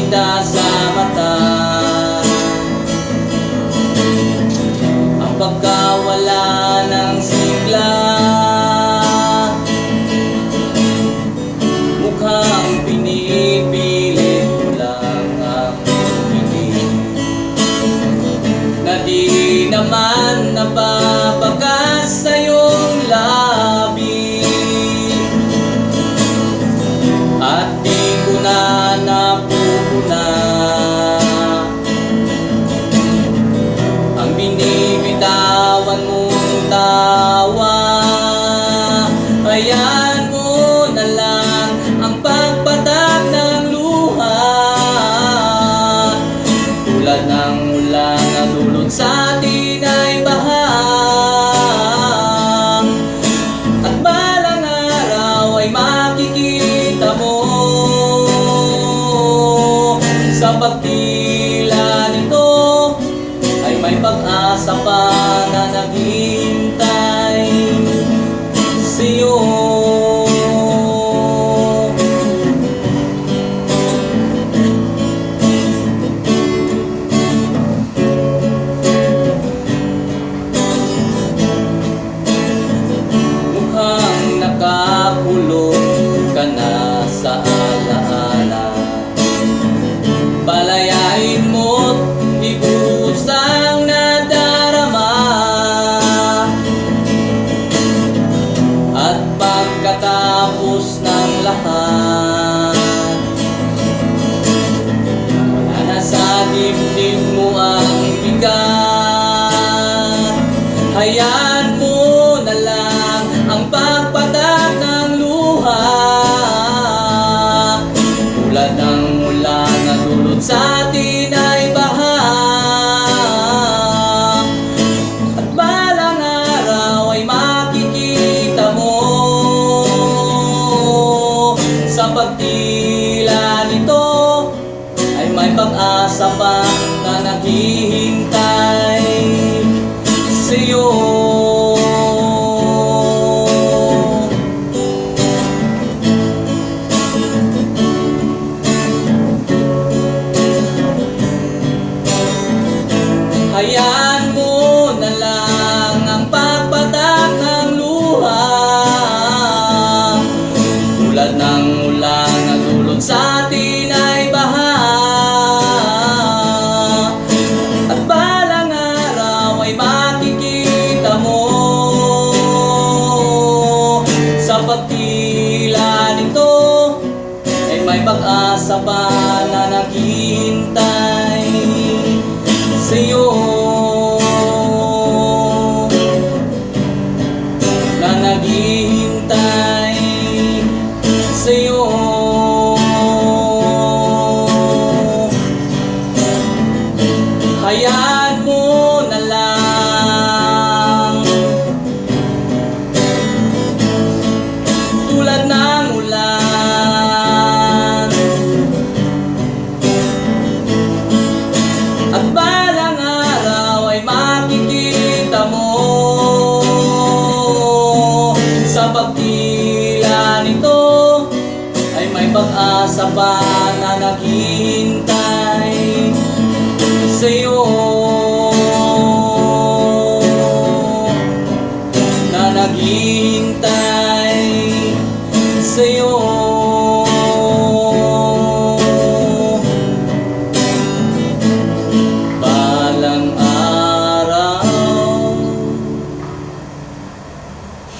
kita sa mata. Ang pagkawala ng sigla, mukhang pinipilit mo lang ang umibig, na di naman nababagas sa iyong labi. At di ko na napupuna ang binibitawan mong tawa. Hayaan mo na lang ang pagpatak ng luha, tulad ng ulan na dulot sa atin ay baha. At balang araw ay makikita mo, sa pagtila nito ay may pag-asa pa na naghihintay sa'yo. Mukhang nakakulong ka na sa alaala, palayain mo't ibuhos ang nadarama. At pagkatapos ng lahat, wala na sa dibdib mo ang bigat. Hayaan mo na lang ang pagpatak ng luha, tulad ng ulan na dulot sa atin ay baha. At balang araw ay makikita mo, sa pagtila nito ay may pag-asa pa na naghihintay sa'yo. Hayaan mo na lang ang pagpatak ng luha, tulad ng ulan na dulot sa atin ay baha. At balang araw ay makikita mo, sa pagtila nito ay may pag-asa pa na naghihintay sa'yo. Na naghihintay sa'yo. Hayaan mo na lang, tulad ng ulan. At balang araw ay makikita mo, sa pagtila nito ay may pag-asa pa na naghihintay sa'yo. Na naghihintay sa'yo.